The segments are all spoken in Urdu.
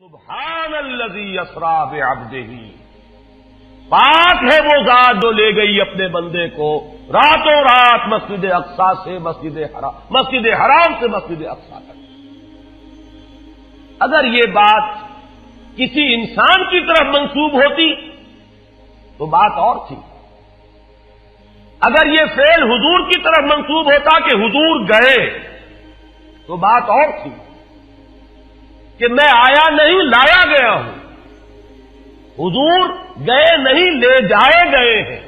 سبحان الذی اسری بعبدہ، پاک ہے وہ ذات جو لے گئی اپنے بندے کو راتوں رات مسجد اقصی سے مسجد حرام سے مسجد اقصی تک۔ اگر یہ بات کسی انسان کی طرف منسوب ہوتی تو بات اور تھی، اگر یہ فعل حضور کی طرف منسوب ہوتا کہ حضور گئے تو بات اور تھی کہ میں آیا نہیں لایا گیا ہوں، حضور گئے نہیں لے جائے گئے ہیں،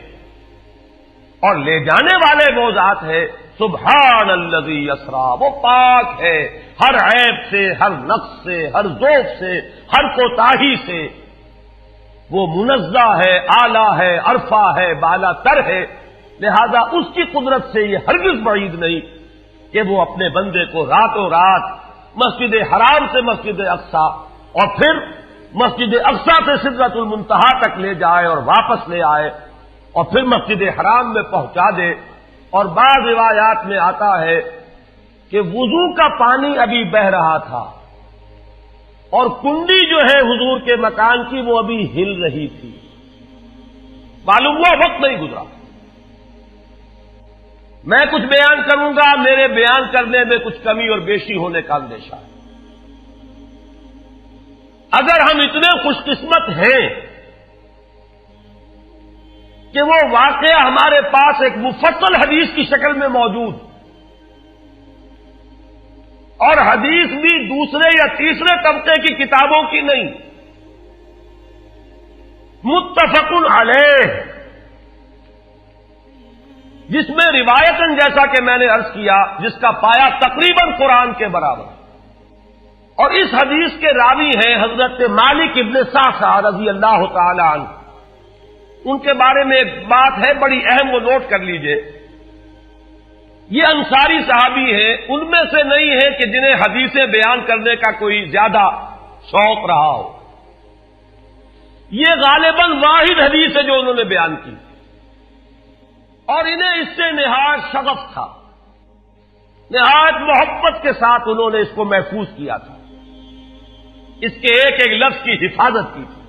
اور لے جانے والے وہ ذات ہے سبحان الذی اسری، وہ پاک ہے ہر عیب سے، ہر نقص سے، ہر ذوق سے، ہر کوتاہی سے، وہ منزہ ہے، اعلیٰ ہے، عرفہ ہے، بالا تر ہے، لہذا اس کی قدرت سے یہ ہرگز بعید نہیں کہ وہ اپنے بندے کو راتوں رات مسجد حرام سے مسجد اقصی اور پھر مسجد اقصی سے سدرۃ المنتہا تک لے جائے اور واپس لے آئے اور پھر مسجد حرام میں پہنچا دے۔ اور بعض روایات میں آتا ہے کہ وضو کا پانی ابھی بہ رہا تھا اور کنڈی جو ہے حضور کے مکان کی وہ ابھی ہل رہی تھی، معلوم ہوا وقت نہیں گزرا۔ میں کچھ بیان کروں گا، میرے بیان کرنے میں کچھ کمی اور بیشی ہونے کا اندیشہ ہے۔ اگر ہم اتنے خوش قسمت ہیں کہ وہ واقعہ ہمارے پاس ایک مفصل حدیث کی شکل میں موجود، اور حدیث بھی دوسرے یا تیسرے طبقے کی کتابوں کی نہیں، متفق علیہ، جس میں روایتاً جیسا کہ میں نے عرض کیا جس کا پایا تقریباً قرآن کے برابر، اور اس حدیث کے راوی ہیں حضرت مالک ابن صعصع رضی اللہ تعالی عنہ۔ ان کے بارے میں ایک بات ہے بڑی اہم، وہ نوٹ کر لیجئے۔ یہ انصاری صحابی ہیں، ان میں سے نہیں ہے کہ جنہیں حدیثیں بیان کرنے کا کوئی زیادہ شوق رہا ہو، یہ غالباً واحد حدیث ہے جو انہوں نے بیان کی، اور انہیں اس سے نہایت شغف تھا، نہایت محبت کے ساتھ انہوں نے اس کو محفوظ کیا تھا، اس کے ایک ایک لفظ کی حفاظت کی تھی۔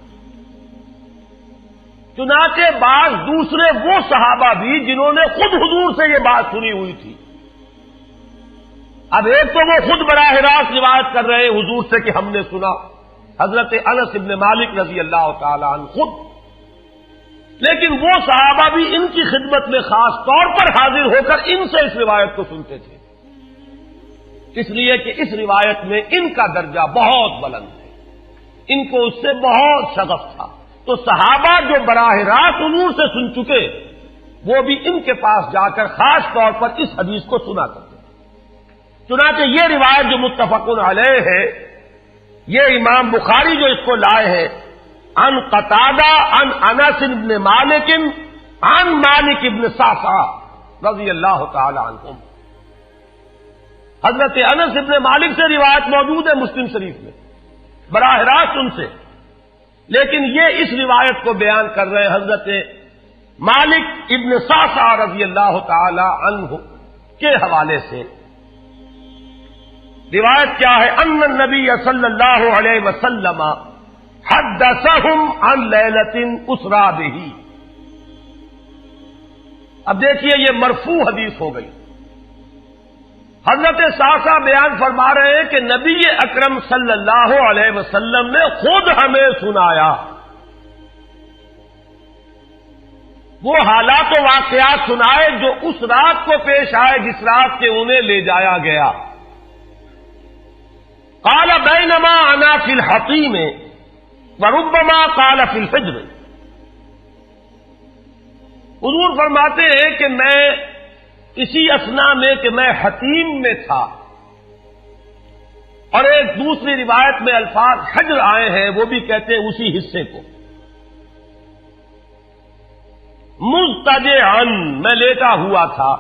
چنانچہ بعض دوسرے وہ صحابہ بھی جنہوں نے خود حضور سے یہ بات سنی ہوئی تھی، اب ایک تو وہ خود براہ راست روایت کر رہے حضور سے کہ ہم نے سنا، حضرت انس ابن مالک رضی اللہ تعالی عنہ خود، لیکن وہ صحابہ بھی ان کی خدمت میں خاص طور پر حاضر ہو کر ان سے اس روایت کو سنتے تھے، اس لیے کہ اس روایت میں ان کا درجہ بہت بلند ہے، ان کو اس سے بہت شغف تھا۔ تو صحابہ جو براہ راست حضور سے سن چکے وہ بھی ان کے پاس جا کر خاص طور پر اس حدیث کو سنا کرتے تھے۔ چنانچہ یہ روایت جو متفق علیہ ہے، یہ امام بخاری جو اس کو لائے ہیں عن قتادہ عن انس بن مالک عن مالک ابن صعصع رضی اللہ تعالی عنہم، حضرت انس ابن مالک سے روایت موجود ہے مسلم شریف میں براہ راست ان سے، لیکن یہ اس روایت کو بیان کر رہے ہیں حضرت مالک ابن صعصع رضی اللہ تعالی عنہ کے حوالے سے۔ روایت کیا ہے؟ ان النبی صلی اللہ علیہ وسلم حدثہم عن لیلۃ اسری بہ۔ اب دیکھیے یہ مرفوع حدیث ہو گئی، حضرت صعصع بیان فرما رہے ہیں کہ نبی اکرم صلی اللہ علیہ وسلم نے خود ہمیں سنایا، وہ حالات و واقعات سنائے جو اس رات کو پیش آئے جس رات کے انہیں لے جایا گیا۔ قال بینما انا فی الحطیم وربما قال فی الفجر، حضور فرماتے ہیں کہ میں اسی اثنا میں کہ میں حتیم میں تھا، اور ایک دوسری روایت میں الفاظ حجر آئے ہیں، وہ بھی کہتے ہیں اسی حصے کو، مضطجعا میں لیٹا ہوا تھا،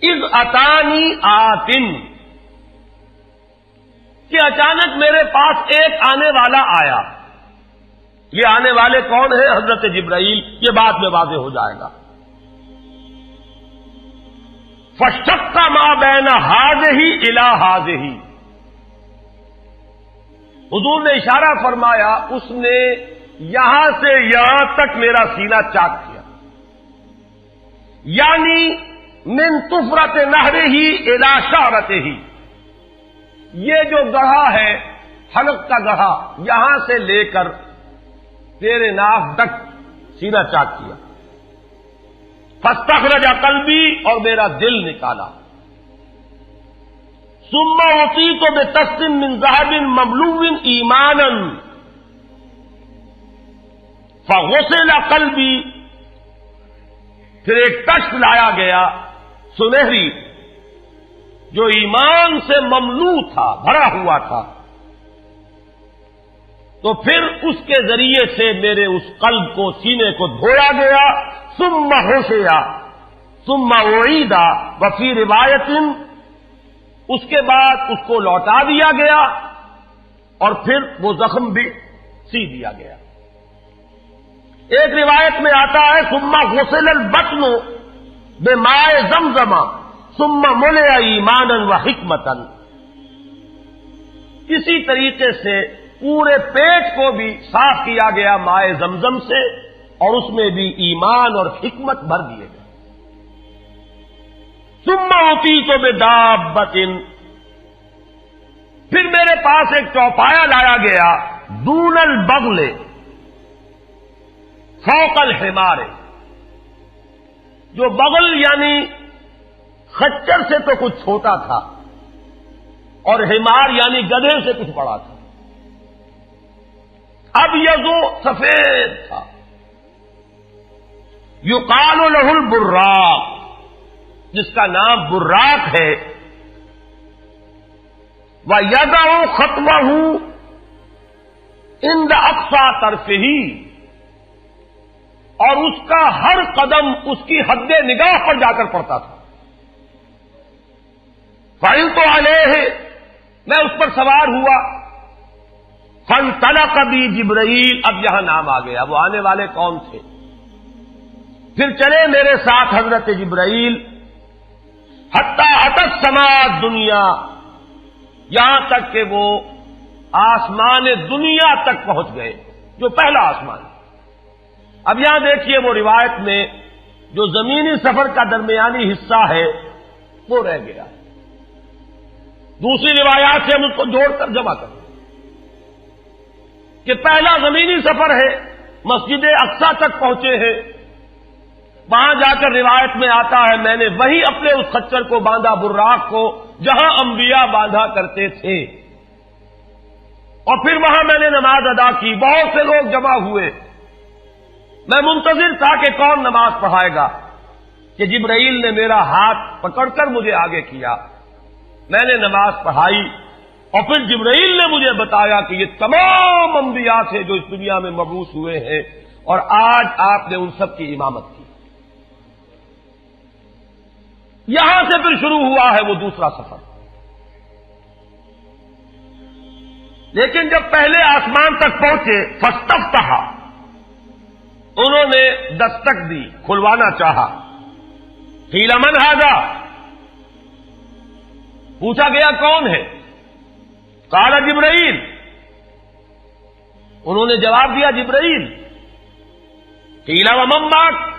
اذ اتانی آتن کہ اچانک میرے پاس ایک آنے والا آیا۔ یہ آنے والے کون ہیں؟ حضرت جبرائیل، یہ بعد میں واضح ہو جائے گا۔ فشق ما بین ہذہ الی ہذہ، حضور نے اشارہ فرمایا، اس نے یہاں سے یہاں تک میرا سینہ چاک کیا، یعنی من طفرت نہرہ ہی الی شعرتہ ہی، یہ جو گڑھا ہے حلق کا گڑھا، یہاں سے لے کر تیرے ناک تک سینہ چاک کیا، فاستخرج قلبی، اور میرا دل نکالا، ثم اعطیت بطست من ذهب مملوء ایمانا فغسل قلبی، پھر ایک تشت لایا گیا سنہری جو ایمان سے مملو تھا، بھرا ہوا تھا، تو پھر اس کے ذریعے سے میرے اس قلب کو، سینے کو دھویا گیا، ثم غسل ثم اعید، وفی روایت اس کے بعد اس کو لوٹا دیا گیا اور پھر وہ زخم بھی سی دیا گیا۔ ایک روایت میں آتا ہے ثم غسل البطن بماء زمزم ثم ملئ ایمانا وحکمتا، اسی طریقے سے پورے پیٹ کو بھی صاف کیا گیا مائے زمزم سے، اور اس میں بھی ایمان اور حکمت بھر دیے گئے۔ ثم اعطیت بدابۃ، پھر میرے پاس ایک چوپایا لایا گیا، دون البغل فوق الحمار، جو بغل یعنی خچر سے تو کچھ چھوٹا تھا، اور حمار یعنی گدھے سے کچھ بڑا تھا، اب یہ جو سفید تھا، یقال لہ البراق، جس کا نام براق ہے، وَيَدَعُ خَطْوَهُ عِنْدَ أَقْصَى طَرْفِهِ، اور اس کا ہر قدم اس کی حد نگاہ پر جا کر پڑتا تھا۔ فَعِلْتُ عَلَيْهِ، میں اس پر سوار ہوا، فَانْطَلَقَ بِي جِبْرَائِیل، اب یہاں نام آ گیا، وہ آنے والے کون تھے؟ پھر چلے میرے ساتھ حضرت جبرائیل، حتی اتی السماء الدنیا، یہاں تک کہ وہ آسمان دنیا تک پہنچ گئے، جو پہلا آسمان۔ اب یہاں دیکھیے وہ روایت میں جو زمینی سفر کا درمیانی حصہ ہے وہ رہ گیا، دوسری روایات سے ہم اس کو جوڑ کر جمع کریں کہ پہلا زمینی سفر ہے، مسجد اقصیٰ تک پہنچے ہیں، وہاں جا کر روایت میں آتا ہے میں نے وہی اپنے اس خچر کو باندھا، براق کو، جہاں انبیاء باندھا کرتے تھے، اور پھر وہاں میں نے نماز ادا کی، بہت سے لوگ جمع ہوئے، میں منتظر تھا کہ کون نماز پڑھائے گا، کہ جبرائیل نے میرا ہاتھ پکڑ کر مجھے آگے کیا، میں نے نماز پڑھائی، اور پھر جبرائیل نے مجھے بتایا کہ یہ تمام انبیاء تھے جو اس دنیا میں مبعوث ہوئے ہیں، اور آج آپ نے ان سب کی امامت کی۔ یہاں سے پھر شروع ہوا ہے وہ دوسرا سفر، لیکن جب پہلے آسمان تک پہنچے، فاستفتح، انہوں نے دستک دی، کھلوانا چاہا، قیل من ھذا، پوچھا گیا کون ہے؟ قال جبرائیل، انہوں نے جواب دیا جبرائیل۔ قیل ومن معک،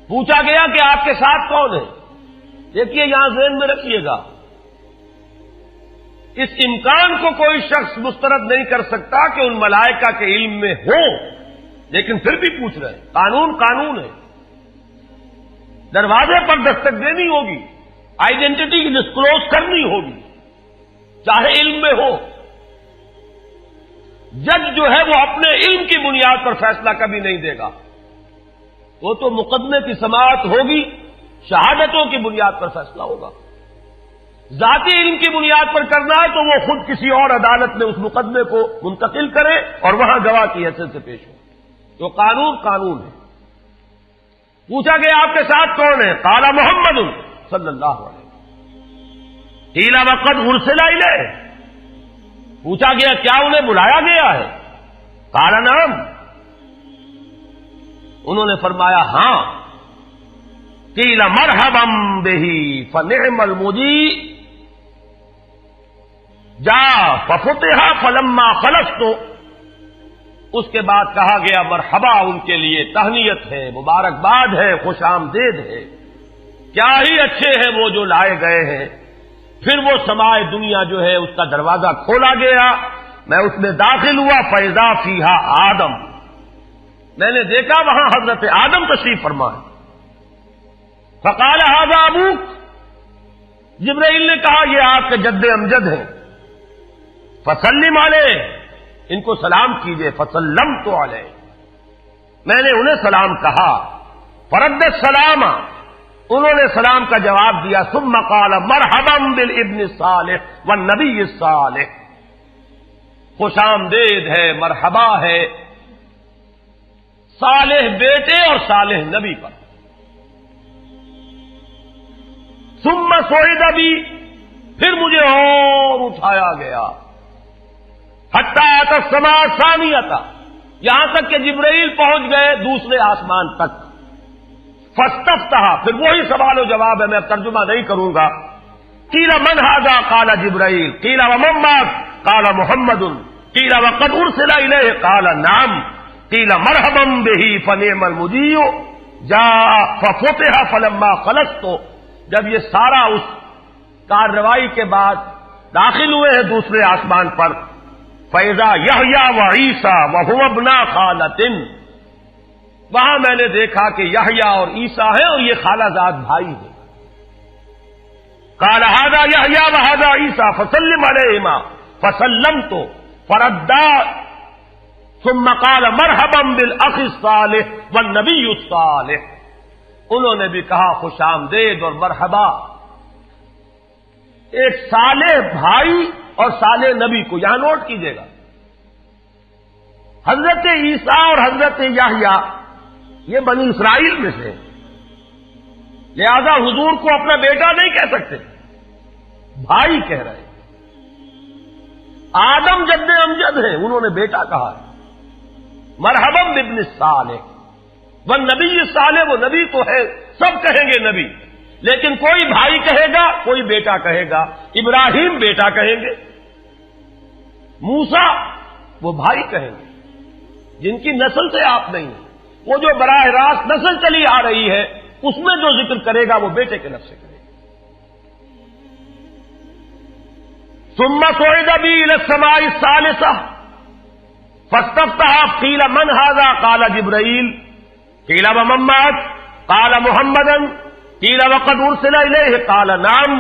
پوچھا گیا کہ آپ کے ساتھ کون ہے؟ دیکھیے یہاں ذہن میں رکھیے گا، اس امکان کو کوئی شخص مسترد نہیں کر سکتا کہ ان ملائکہ کے علم میں ہو، لیکن پھر بھی پوچھ رہے ہیں، قانون قانون ہے، دروازے پر دستک دینی ہوگی، آئیڈینٹی ڈسکلوز کرنی ہوگی، چاہے علم میں ہو۔ جج جو ہے وہ اپنے علم کی بنیاد پر فیصلہ کبھی نہیں دے گا، وہ تو مقدمے کی سماعت ہوگی، شہادتوں کی بنیاد پر فیصلہ ہوگا۔ ذاتی علم کی بنیاد پر کرنا ہے تو وہ خود کسی اور عدالت میں اس مقدمے کو منتقل کرے اور وہاں گواہ کی حیثیت سے پیش ہو، تو قانون قانون ہے۔ پوچھا گیا آپ کے ساتھ کون ہے؟ قال محمد صلی اللہ علیہ وسلم۔ قیل وقد ارسل الیہ، پوچھا گیا کیا انہیں بلایا گیا ہے؟ قال نعم، انہوں نے فرمایا ہاں۔ قیل مرحبا بہ فنعم المجیء، جا ففتح فلما خلصت، اس کے بعد کہا گیا مرحبا ان کے لیے، تہنیت ہے، مبارکباد ہے، خوش آمدید ہے، کیا ہی اچھے ہیں وہ جو لائے گئے ہیں۔ پھر وہ سمائے دنیا جو ہے اس کا دروازہ کھولا گیا، میں اس میں داخل ہوا، فیضا فیہا آدم، میں نے دیکھا وہاں حضرت آدم تشریف فرما ہے۔ فقال ھذا ابوک، جبرائیل نے کہا یہ آپ کے جد امجد ہیں، فسلم علیہ، ان کو سلام کیجئے، فسلمت علیہ، میں نے انہیں سلام کہا، فرد السلام، انہوں نے سلام کا جواب دیا، ثم قال مرحبا بالابن الصالح والنبی الصالح، خوش آمدید ہے، مرحبا ہے صالح بیٹے اور صالح نبی پر۔ ثم صعد بی، پھر مجھے اور اٹھایا گیا، حتی اتی السماء الثانیہ، یہاں تک کہ جبرائیل پہنچ گئے دوسرے آسمان تک۔ فاستفتح، پھر وہی سوال و جواب ہے، میں ترجمہ نہیں کروں گا۔ قیل من ھذا قال جبرائیل، قیل ومن معک قال محمد، قیل وقد ارسل الیہ قال نعم، قیل مرحبا بہ فنعم المجیء جاء ففتح فلما خلصت۔ جب یہ سارا اس کارروائی کے بعد داخل ہوئے ہیں دوسرے آسمان پر، فَإِذَا يَحْيَىٰ وَعِيسَىٰ وَهُوَ ابْنَا خَالَةٍ، وہاں میں نے دیکھا کہ یحییٰ اور عیسیٰ ہیں اور یہ خالہ زاد بھائی ہیں۔ قَالَ هَذَا يَحْيَىٰ وَهَذَا عِيسَىٰ فَسَلِّمْ عَلَيْهِمَا فَسَلَّمْتُ فَرَدَّا ثُمَّ قَالَ مَرْحَبًا بِالْأَخِ الصَّالِحِ وَالنَّبِيِّ الصَّالِحِ، انہوں نے بھی کہا خوش آمدید اور مرحبا ایک صالح بھائی اور صالح نبی کو، یہاں نوٹ کیجئے گا، حضرت عیسیٰ اور حضرت یحییٰ یہ بنی اسرائیل میں سے، لہذا حضور کو اپنا بیٹا نہیں کہہ سکتے، بھائی کہہ رہے ہیں۔ آدم جد امجد ہیں، انہوں نے بیٹا کہا ہے، مرحبا بابن الصالح والنبی الصالح، وہ نبی تو ہے، سب کہیں گے نبی، لیکن کوئی بھائی کہے گا، کوئی بیٹا کہے گا، ابراہیم بیٹا کہیں گے، موسیٰ وہ بھائی کہیں گے، جن کی نسل سے آپ نہیں ہیں، وہ جو براہ راست نسل چلی آ رہی ہے اس میں جو ذکر کرے گا وہ بیٹے کے لفظ سے کرے گا۔ ثم صعد بی الی السماء الثالثہ فاستفتح قیل من ھذا قال جبرائیل، قیل ومن معک قال محمدا، قیل وقد ارسل الیہ قال نعم،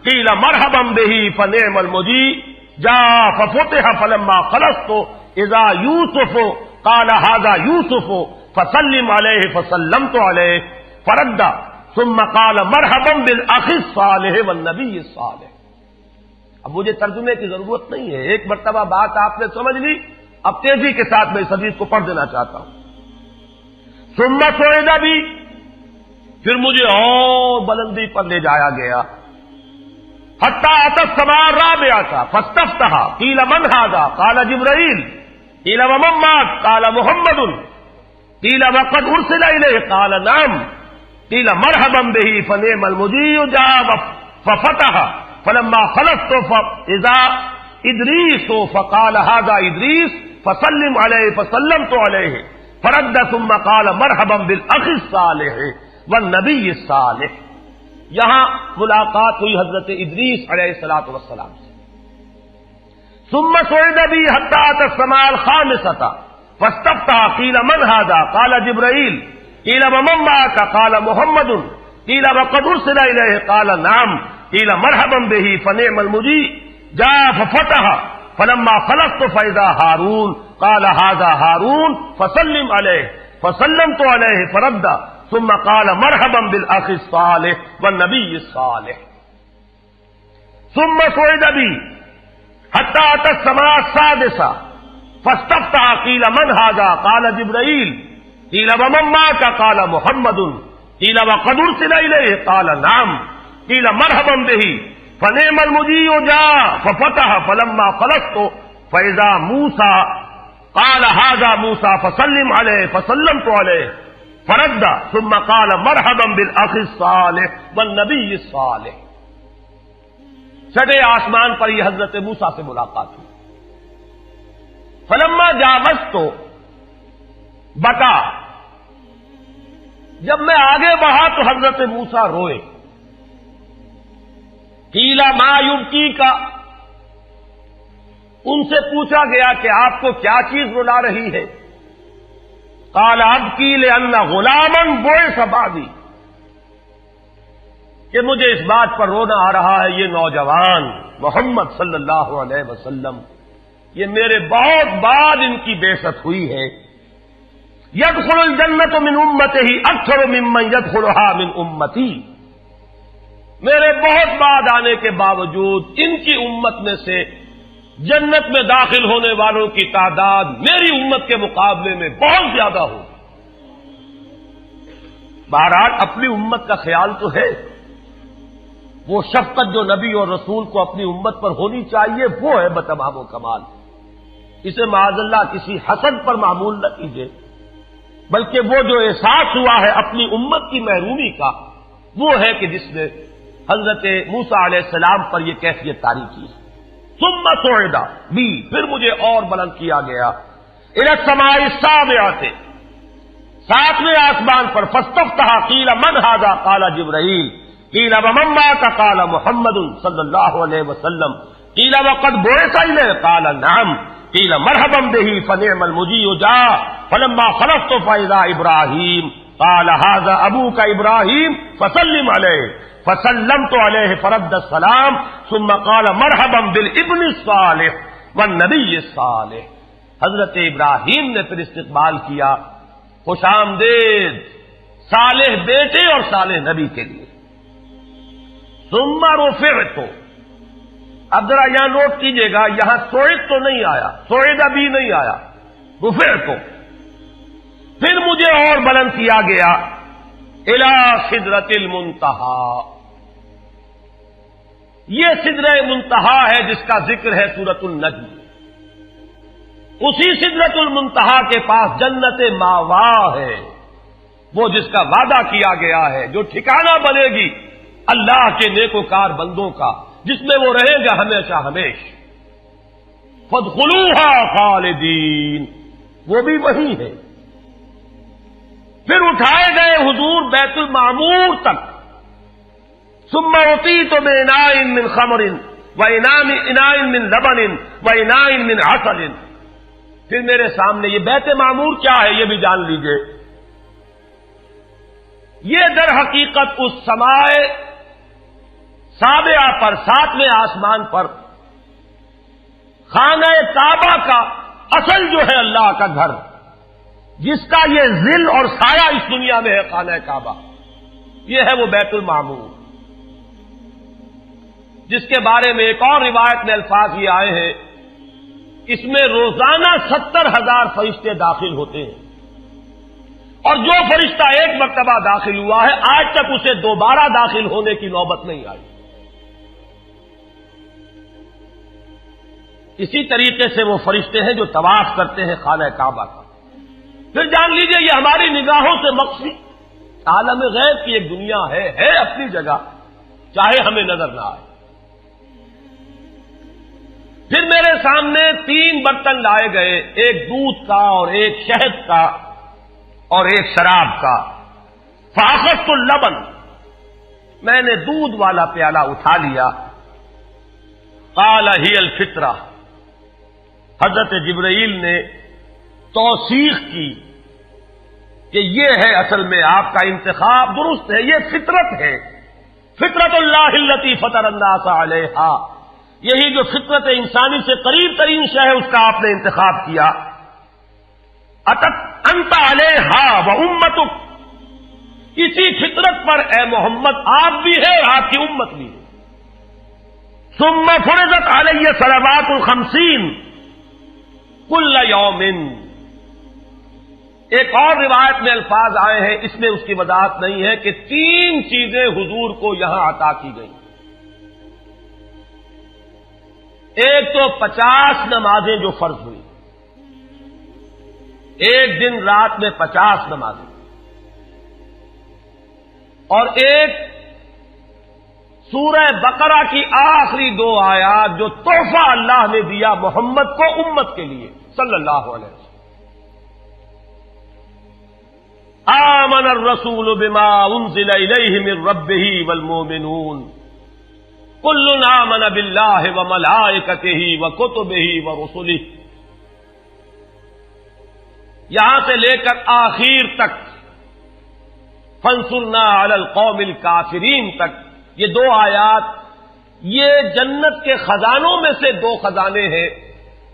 قیل مرحبا بہ فنعم المجیء جاء ففتح فلما خلصت اذا یوسف قال ھذا یوسف فسلم علیہ فسلمت علیہ فرد ثم قال مرحبا بالاخ الصالح والنبی الصالح۔ اب مجھے ترجمے کی ضرورت نہیں ہے، ایک مرتبہ بات آپ نے سمجھ لی، اب تیزی کے ساتھ میں اس حدیث کو پڑھ دینا چاہتا ہوں۔ ثم صعد بی، پھر مجھے اور بلندی پر لے جایا گیا، حتی اتی السماء الرابعہ فاستفتح قیل من ھذا قال جبرائیل، قیل ومن معک قال محمد، قیل وقد ارسل الیہ قال نعم، قیل مرحبا بہ فنعم المجیء جاء ففتح فلما خلصت فاذا ادریس فقال ھذا ادریس فسلم علیہ فسلمت علیہ فرد ثم قال مرحبا بالاخ الصالح والنبی الصالح۔ یہاں ملاقات ہوئی حضرت ادریس علیہ الصلوۃ والسلام سے۔ ثم صعد بی حتی اتی السماء الخامسۃ فاستفتح قیل من ھذا قال جبرائیل، قیل ومن معک قال محمد، قیل وقد ارسل الیہ قال نعم، قیل مرحبا بہ فنعم المجیء جاء ففتح فلما خلصت فاذا ہارون قال ھذا ہارون فسلم علیہ فسلمت علیہ فرد ثم قال مرحبا بالاخ الصالح والنبی الصالح۔ ثم صعد بی حتی اتی السماء السادسہ فاستفتح قیل من ھذا قال جبرائیل، قیل ومن معک قال محمد، قیل وقد ارسل الیہ قال نعم، قیل مرحبا بہ فنعم المجیء جاء ففتح فلما خلصت فاذا موسیٰ قال ھذا موسیٰ فسلم علیہ فسلمت علیہ فرد ثم قال مرحبا بالاخ الصالح والنبی الصالح۔ چھٹے آسمان پر یہ حضرت موسیٰ سے ملاقات ہوئی. فلما جاوزت بکا، جب میں آگے بڑھا تو حضرت موسیٰ روئے. قیل ما یبکیک، ان سے پوچھا گیا کہ آپ کو کیا چیز رلا رہی ہے؟ قال ابکی لأن غلاما بعث بعدی، کہ مجھے اس بات پر رونا آ رہا ہے یہ نوجوان محمد صلی اللہ علیہ وسلم، یہ میرے بہت بعد ان کی بعثت ہوئی ہے. يدخل الجنت من امتہ اکثر ممن يدخلها من امتی، میرے بہت بعد آنے کے باوجود ان کی امت میں سے جنت میں داخل ہونے والوں کی تعداد میری امت کے مقابلے میں بہت زیادہ ہو. بہرحال اپنی امت کا خیال تو ہے، وہ شفقت جو نبی اور رسول کو اپنی امت پر ہونی چاہیے وہ ہے بتمام و کمال. اسے معاذ اللہ کسی حسد پر معمول نہ کیجیے، بلکہ وہ جو احساس ہوا ہے اپنی امت کی محرومی کا، وہ ہے کہ جس نے حضرت موسیٰ علیہ السلام پر یہ کیفیت طاری کی. ثم صعد بی، پھر مجھے اور بلند کیا گیا الی السماء السابعۃ، ساتویں آسمان پر. فاستفتح قیل من ھذا قال جبرائیل، قیل ومن معک قال محمد صلی اللہ علیہ وسلم، قیل وقد بعث الیہ قال نعم، قیل مرحبا بہ فنعم المجیء جاء. فلما خلصت فاذا ابراہیم قال ھذا ابوک ابراہیم فسلم علیہ، فسلمت علیہ فرد السلام ثم قال مرحبا بالابن الصالح والنبی الصالح. حضرت ابراہیم نے پھر استقبال کیا، خوش آمدید صالح بیٹے اور صالح نبی کے لیے. ثم رفعت، اب ذرا یہاں نوٹ کیجئے گا، یہاں سوئد تو نہیں آیا، سوئد ابھی نہیں آیا، رفعت. پھر مجھے اور بلند کیا گیا الی سدرۃ المنتہی. یہ سدرہ منتہا ہے جس کا ذکر ہے سورۃ النجم. اسی سدرۃ المنتہا کے پاس جنت ماوا ہے، وہ جس کا وعدہ کیا گیا ہے، جو ٹھکانہ بنے گی اللہ کے نیکوکار بندوں کا، جس میں وہ رہیں گا ہمیشہ ہمیش. فادخلوها خالدین، وہ بھی وہی ہے. پھر اٹھائے گئے حضور بیت المعمور تک. ثم اعطیت باناء من خمر واناء من لبن واناء من عسل. پھر میرے سامنے یہ بیت معمور کیا ہے یہ بھی جان لیجئے. یہ در حقیقت اس سماء سابعہ پر، ساتویں آسمان پر خانہ کعبہ کا اصل جو ہے اللہ کا گھر، جس کا یہ ظل اور سایہ اس دنیا میں ہے خانہ کعبہ، یہ ہے وہ بیت المعمور، جس کے بارے میں ایک اور روایت میں الفاظ یہ آئے ہیں، اس میں روزانہ 70,000 فرشتے داخل ہوتے ہیں، اور جو فرشتہ ایک مرتبہ داخل ہوا ہے آج تک اسے دوبارہ داخل ہونے کی نوبت نہیں آئی. اسی طریقے سے وہ فرشتے ہیں جو طواف کرتے ہیں خانہ کعبہ کا. پھر جان لیجئے یہ ہماری نگاہوں سے مخفی عالم غیب کی ایک دنیا ہے اپنی جگہ، چاہے ہمیں نظر نہ آئے. پھر میرے سامنے 3 برتن لائے گئے، ایک دودھ کا اور ایک شہد کا اور ایک شراب کا. فاخذت اللبن، میں نے دودھ والا پیالہ اٹھا لیا. قال ہی الفطرہ، حضرت جبرائیل نے توثیق کی کہ یہ ہے اصل میں آپ کا انتخاب درست ہے، یہ فطرت ہے. فطرت اللہ التی فطر الناس علیہا، یہی جو فطرت انسانی سے قریب ترین شے ہے اس کا آپ نے انتخاب کیا. انت علیہا و امتک، اسی فطرت پر اے محمد آپ بھی ہے اور آپ کی امت بھی ہے. ثم فرضت علیہ صلوات 50 کل یوم. ایک اور روایت میں الفاظ آئے ہیں، اس میں اس کی وضاحت نہیں ہے کہ 3 چیزیں حضور کو یہاں عطا کی گئی. ایک تو 50 نمازیں جو فرض ہوئی، ایک دن رات میں 50 نمازیں، اور ایک سورہ بقرہ کی آخری 2 آیات جو تحفہ اللہ نے دیا محمد کو امت کے لیے صلی اللہ علیہ وسلم. آمن الرسول بما انزل الیہ من ربہ والمؤمنون کل آمن باللہ وملائکتہ وکتبہ ورسلہ. یہاں سے لے کر آخر تک فانصرنا علی القوم الکافرین تک یہ 2 آیات یہ جنت کے خزانوں میں سے 2 خزانے ہیں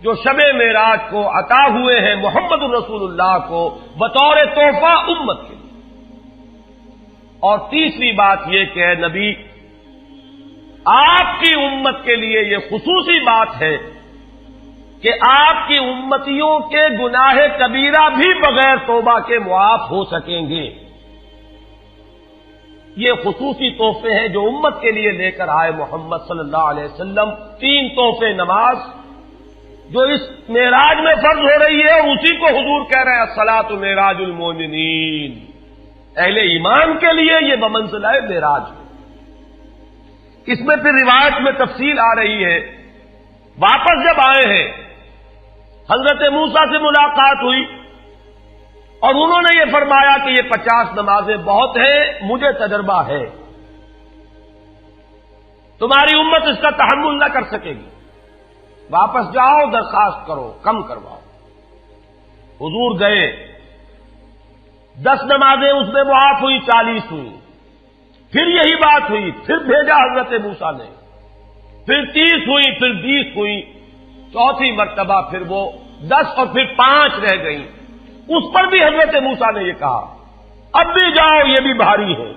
جو شب معراج کو عطا ہوئے ہیں محمد الرسول اللہ کو بطور تحفہ امت کے لیے. اور تیسری بات یہ کہ اے نبی آپ کی امت کے لیے یہ خصوصی بات ہے کہ آپ کی امتیوں کے گناہ کبیرہ بھی بغیر توبہ کے معاف ہو سکیں گے. یہ خصوصی تحفے ہیں جو امت کے لیے لے کر آئے محمد صلی اللہ علیہ وسلم. 3 تحفے نماز جو اس معراج میں فرض ہو رہی ہے اور اسی کو حضور کہہ رہے ہیں الصلاۃ معراج المومنین. اہل ایمان کے لیے یہ بمنزلہ معراج ہے. اس میں پھر روایت میں تفصیل آ رہی ہے. واپس جب آئے ہیں حضرت موسیٰ سے ملاقات ہوئی اور انہوں نے یہ فرمایا کہ یہ 50 نمازیں بہت ہیں, مجھے تجربہ ہے, تمہاری امت اس کا تحمل نہ کر سکے گی, واپس جاؤ درخواست کرو کم کرواؤ. حضور گئے, 10 نمازیں اس میں معاف ہوئی, 40 ہوئی. پھر یہی بات ہوئی, پھر بھیجا حضرت موسیٰ نے, پھر 30 ہوئی, پھر 20 ہوئی, چوتھی مرتبہ پھر وہ 10 اور پھر 5 رہ گئیں. اس پر بھی حضرت موسیٰ نے یہ کہا اب بھی جاؤ یہ بھی بھاری ہے.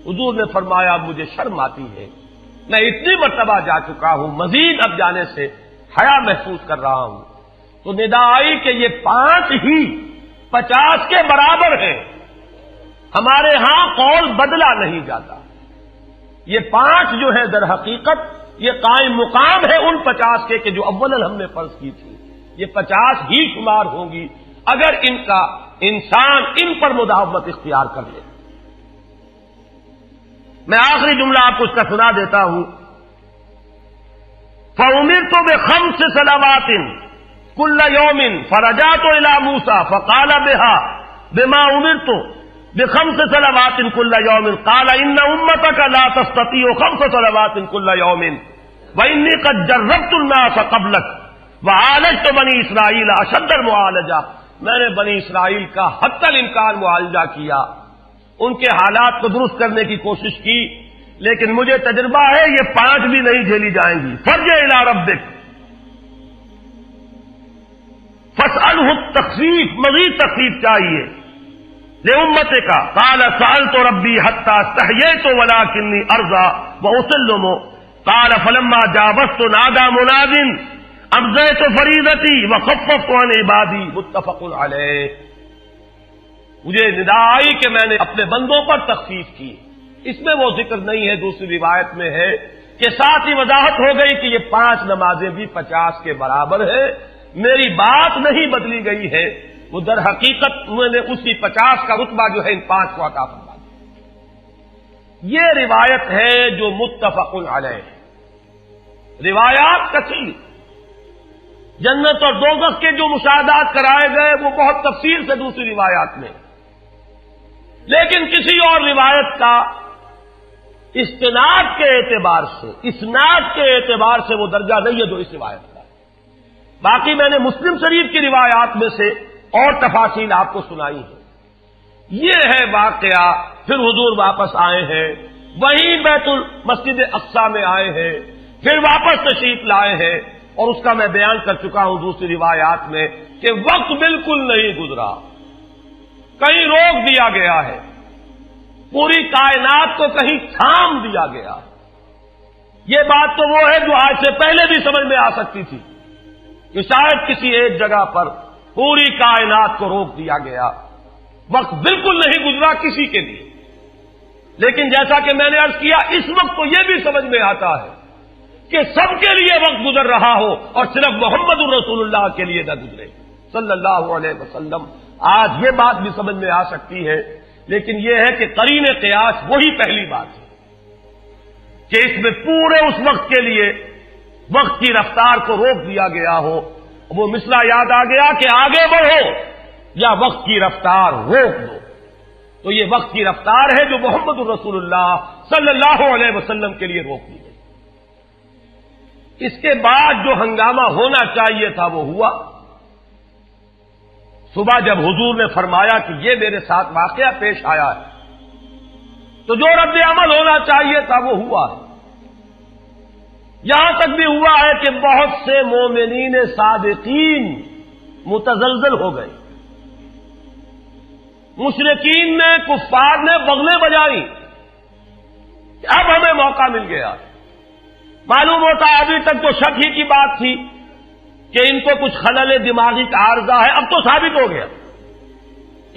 حضور نے فرمایا مجھے شرم آتی ہے, میں اتنی مرتبہ جا چکا ہوں, مزید اب جانے سے حیا محسوس کر رہا ہوں. تو ندا آئی کہ یہ 5 ہی 50 کے برابر ہیں. ہمارے ہاں قول بدلا نہیں جاتا. یہ 5 جو ہے در حقیقت یہ قائم مقام ہے ان 50 کے کہ جو اولاً ہم نے فرض کی تھی. یہ 50 ہی شمار ہوں گی اگر ان کا انسان ان پر مداومت اختیار کر لے. میں آخری جملہ آپ کو اس کا سنا دیتا ہوں. فَأُمِرْتُ بِخَمْسِ صَلَوَاتٍ كُلَّ يَوْمٍ فَرَجَعْتُ إِلَىٰ مُوسَىٰ فَقَالَ بِمَا أُمِرْتُ بِخَمْسِ صَلَوَاتٍ كُلَّ يَوْمٍ قَالَ إِنَّ أُمَّتَكَ لَا تَسْتَطِيعُ 5 صَلَوَاتٍ كُلَّ يَوْمٍ وَإِنِّي قَدْ جَرَّبْتُ النَّاسَ قَبْلَكَ وَعَالَجْتُ بَنِي إِسْرَائِيلَ أَشَدَّ الْمُعَالَجَةِ. میں نے بنی اسرائیل کا حتی الامکان معالجہ کیا, ان کے حالات کو درست کرنے کی کوشش کی, لیکن مجھے تجربہ ہے یہ 5 بھی نہیں جھیلی جائیں گی. فرجع الی ربک فاسألہ التخفیف, مزید تخفیف چاہیے لأمتک. قال سألت ربی حتی استحییت ولکنی ارضی واسلم. قال فلما جاوزت نادى مناد امضیت فریضتی وخففت عن عبادی. متفق علیہ. مجھے ندا آئی کہ میں نے اپنے بندوں پر تخفیف کی. اس میں وہ ذکر نہیں ہے, دوسری روایت میں ہے کہ ساتھ ہی وضاحت ہو گئی کہ یہ 5 نمازیں بھی 50 کے برابر ہے. میری بات نہیں بدلی گئی ہے, وہ در حقیقت میں نے اسی 50 کا رتبہ جو ہے ان 5 کو عطا فرما دیا. یہ روایت ہے جو متفق علیہ ہے. روایات کثیر, جنت اور دوزخ کے جو مشاہدات کرائے گئے وہ بہت تفصیل سے دوسری روایات میں, لیکن کسی اور روایت کا استناد کے اعتبار سے, اسناد کے اعتبار سے وہ درجہ نہیں ہے جو اس روایت کا ہے. باقی میں نے مسلم شریف کی روایات میں سے اور تفاصیل آپ کو سنائی ہے. یہ ہے واقعہ. پھر حضور واپس آئے ہیں, وہیں بیت المسجد اقصی میں آئے ہیں, پھر واپس تشریف لائے ہیں, اور اس کا میں بیان کر چکا ہوں دوسری روایات میں کہ وقت بالکل نہیں گزرا, کہیں روک دیا گیا ہے, پوری کائنات کو کہیں تھام دیا گیا. یہ بات تو وہ ہے جو آج سے پہلے بھی سمجھ میں آ سکتی تھی کہ شاید کسی ایک جگہ پر پوری کائنات کو روک دیا گیا. وقت بالکل نہیں گزرا کسی کے لیے. لیکن جیسا کہ میں نے عرض کیا, اس وقت تو یہ بھی سمجھ میں آتا ہے کہ سب کے لیے وقت گزر رہا ہو اور صرف محمد الرسول اللہ کے لیے نہ گزرے صلی اللہ علیہ وسلم. آج یہ بات بھی سمجھ میں آ سکتی ہے, لیکن یہ ہے کہ قرین قیاس وہی پہلی بات ہے. کہ اس میں پورے اس وقت کے لیے وقت کی رفتار کو روک دیا گیا ہو، وہ مصرع یاد آ گیا کہ آگے بڑھو یا وقت کی رفتار روک دو۔ تو یہ وقت کی رفتار ہے جو محمد الرسول اللہ صلی اللہ علیہ وسلم کے لیے روک دی گئی۔ اس کے بعد جو ہنگامہ ہونا چاہیے تھا وہ ہوا۔ صبح جب حضور نے فرمایا کہ یہ میرے ساتھ واقعہ پیش آیا ہے، تو جو رد عمل ہونا چاہیے تھا وہ ہوا ہے۔ یہاں تک بھی ہوا ہے کہ بہت سے مومنین صادقین متزلزل ہو گئے، مشرکین نے، کفار نے بغلیں بجائیں کہ اب ہمیں موقع مل گیا۔ معلوم ہوتا ابھی تک تو شک ہی کی بات تھی کہ ان کو کچھ خلل دماغی کا عارضہ ہے، اب تو ثابت ہو گیا،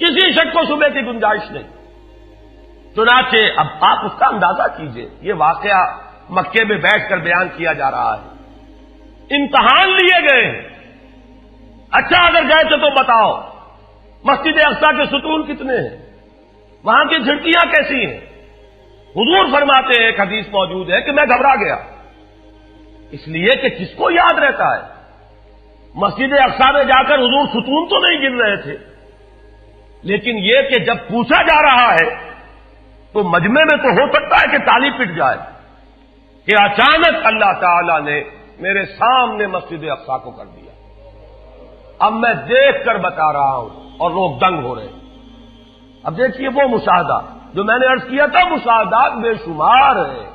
کسی شک کو شبے کی گنجائش نہیں۔ چنانچہ اب آپ اس کا اندازہ کیجئے، یہ واقعہ مکے میں بیٹھ کر بیان کیا جا رہا ہے، امتحان لیے گئے ہیں۔ اچھا اگر گئے تھے تو بتاؤ مسجد اقصی کے ستون کتنے ہیں، وہاں کی کھڑکیاں کیسی ہیں؟ حضور فرماتے ہیں، ایک حدیث موجود ہے کہ میں گھبرا گیا، اس لیے کہ کس کو یاد رہتا ہے؟ مسجد اقصی میں جا کر حضور ستون تو نہیں گن رہے تھے، لیکن یہ کہ جب پوچھا جا رہا ہے تو مجمع میں تو ہو سکتا ہے کہ تالی پٹ جائے کہ اچانک اللہ تعالی نے میرے سامنے مسجد اقصی کو کر دیا، اب میں دیکھ کر بتا رہا ہوں اور لوگ دنگ ہو رہے ہیں۔ اب دیکھیے وہ مشاہدہ جو میں نے عرض کیا تھا، مشاہدات بے شمار ہیں۔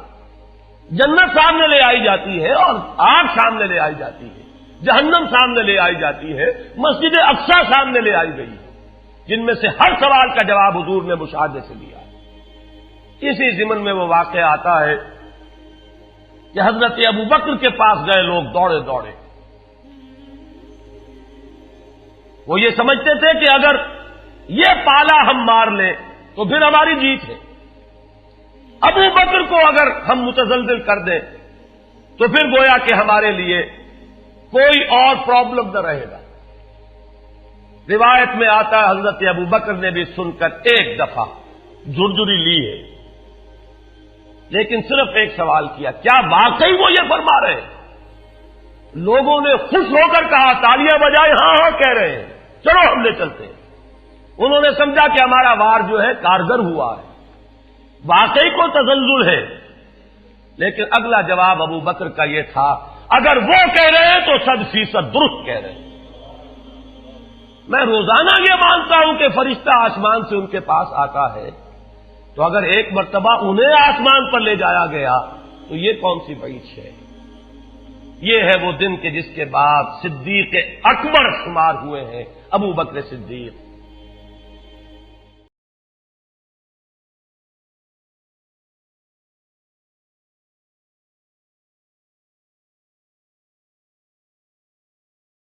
جنت سامنے لے آئی جاتی ہے اور آگ سامنے لے آئی جاتی ہے، جہنم سامنے لے آئی جاتی ہے، مسجد اقصی سامنے لے آئی گئی ہے، جن میں سے ہر سوال کا جواب حضور نے مشاہدے سے دیا ہے۔ اسی ضمن میں وہ واقعہ آتا ہے کہ حضرت ابو بکر کے پاس گئے لوگ دوڑے دوڑے، وہ یہ سمجھتے تھے کہ اگر یہ پالا ہم مار لیں تو پھر ہماری جیت ہے، ابو بکر کو اگر ہم متزلزل کر دیں تو پھر گویا کہ ہمارے لیے کوئی اور پرابلم نہ رہے گا۔ روایت میں آتا ہے حضرت ابو بکر نے بھی سن کر ایک دفعہ جھرجھری لی ہے، لیکن صرف ایک سوال کیا، کیا واقعی وہ یہ فرما رہے ہیں؟ لوگوں نے خوش ہو کر کہا، تالیاں بجائیں، ہاں ہاں کہہ رہے ہیں، چلو ہم لے چلتے ہیں۔ انہوں نے سمجھا کہ ہمارا وار جو ہے کارگر ہوا ہے، واقعی کو تزلزل ہے، لیکن اگلا جواب ابو بکر کا یہ تھا، اگر وہ کہہ رہے ہیں تو 100% درست کہہ رہے ہیں۔ میں روزانہ یہ مانتا ہوں کہ فرشتہ آسمان سے ان کے پاس آتا ہے، تو اگر ایک مرتبہ انہیں آسمان پر لے جایا گیا تو یہ کون سی بعید ہے؟ یہ ہے وہ دن کہ جس کے بعد صدیق اکبر شمار ہوئے ہیں ابو بکر صدیق۔